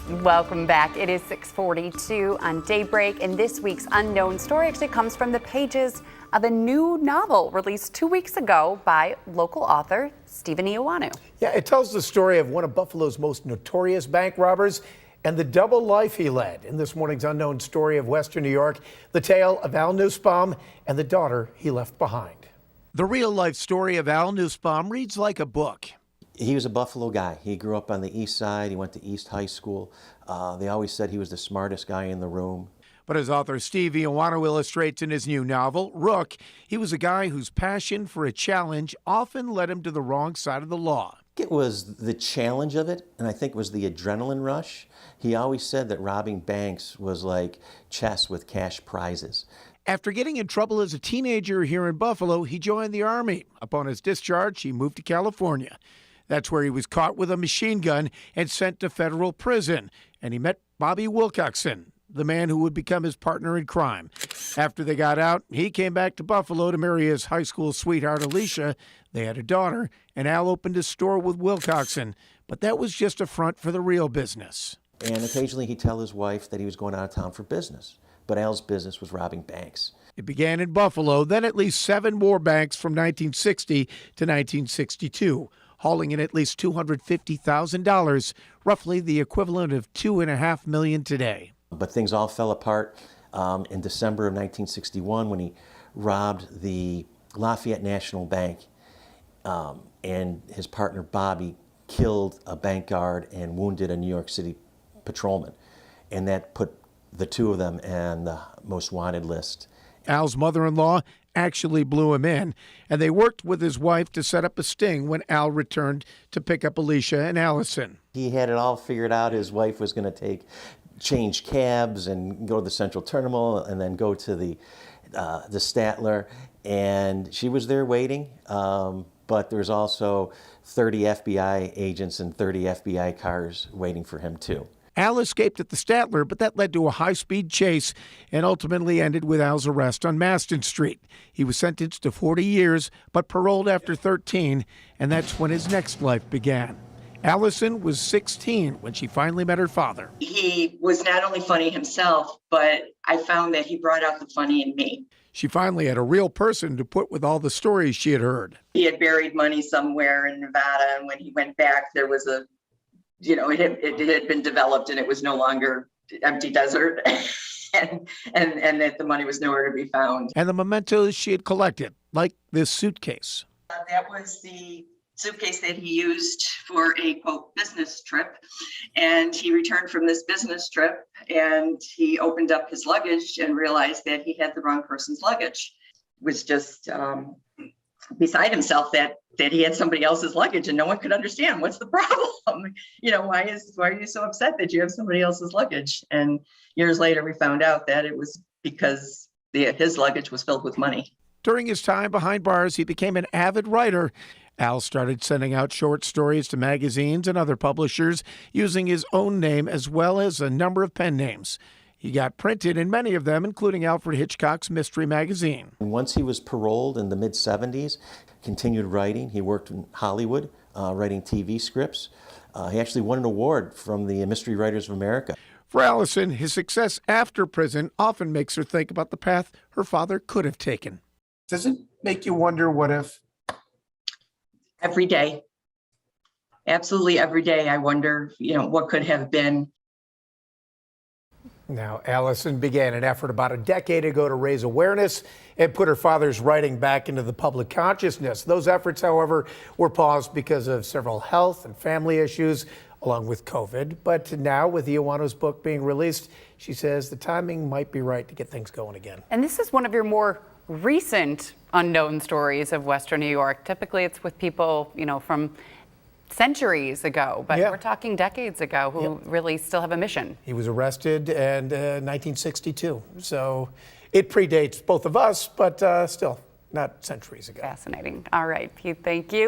Welcome back. It is 6:42 on Daybreak, and this week's unknown story actually comes from the pages of a new novel released 2 weeks ago by local author Stephen Eoannou. Yeah, it tells the story of one of Buffalo's most notorious bank robbers and the double life he led. In this morning's unknown story of Western New York, the tale of Al Nussbaum and the daughter he left behind. The real-life story of Al Nussbaum reads like a book. He was a Buffalo guy. He grew up on the east side. He went to East High School. They always said he was the smartest guy in the room. But as author Steve Eoannou illustrates in his new novel, Rook, he was a guy whose passion for a challenge often led him to the wrong side of the law. It was the challenge of it, and I think it was the adrenaline rush. He always said that robbing banks was like chess with cash prizes. After getting in trouble as a teenager here in Buffalo, he joined the Army. Upon his discharge, he moved to California. That's where he was caught with a machine gun and sent to federal prison. And he met Bobby Wilcoxon, the man who would become his partner in crime. After they got out, he came back to Buffalo to marry his high school sweetheart, Alicia. They had a daughter, and Al opened a store with Wilcoxon. But that was just a front for the real business. And occasionally he'd tell his wife that he was going out of town for business. But Al's business was robbing banks. It began in Buffalo, then at least 7 more banks from 1960 to 1962. Hauling in at least $250,000, roughly the equivalent of $2.5 million today. But things all fell apart in December of 1961 when he robbed the Lafayette National Bank, and his partner Bobby killed a bank guard and wounded a New York City patrolman. And that put the two of them on the most wanted list. Al's mother-in-law actually blew him in, and they worked with his wife to set up a sting when Al returned to pick up Alicia and Allison. He had it all figured out. His wife was going to change cabs and go to the Central Terminal and then go to the Statler, and she was there waiting, but there's also 30 FBI agents and 30 FBI cars waiting for him too. Al escaped at the Statler, but that led to a high-speed chase and ultimately ended with Al's arrest on Maston Street. He was sentenced to 40 years, but paroled after 13, and that's when his next life began. Allison was 16 when she finally met her father. He was not only funny himself, but I found that he brought out the funny in me. She finally had a real person to put with all the stories she had heard. He had buried money somewhere in Nevada, and when he went back, there was it had been developed and it was no longer empty desert and that the money was nowhere to be found. And the mementos she had collected, like this suitcase. That was the suitcase that he used for a, quote, business trip. And he returned from this business trip and he opened up his luggage and realized that he had the wrong person's luggage. Was just beside himself that he had somebody else's luggage and no one could understand what's the problem. Why are you so upset that you have somebody else's luggage? And years later, we found out that it was because his luggage was filled with money. During his time behind bars, he became an avid writer. Al started sending out short stories to magazines and other publishers using his own name as well as a number of pen names. He got printed in many of them, including Alfred Hitchcock's Mystery Magazine. And once he was paroled in the mid-70s, continued writing. He worked in Hollywood, writing TV scripts. He actually won an award from the Mystery Writers of America. For Allison, his success after prison often makes her think about the path her father could have taken. Does it make you wonder what if? Every day. Absolutely every day. I wonder, what could have been. Now, Allison began an effort about a decade ago to raise awareness and put her father's writing back into the public consciousness. Those efforts, however, were paused because of several health and family issues, along with COVID. But now, with Eoannou's book being released, she says the timing might be right to get things going again. And this is one of your more recent unknown stories of Western New York. Typically, it's with people, from centuries ago, but we're talking decades ago who really still have a mission. He was arrested in 1962, so it predates both of us, but still not centuries ago. Fascinating. All right, Pete, thank you.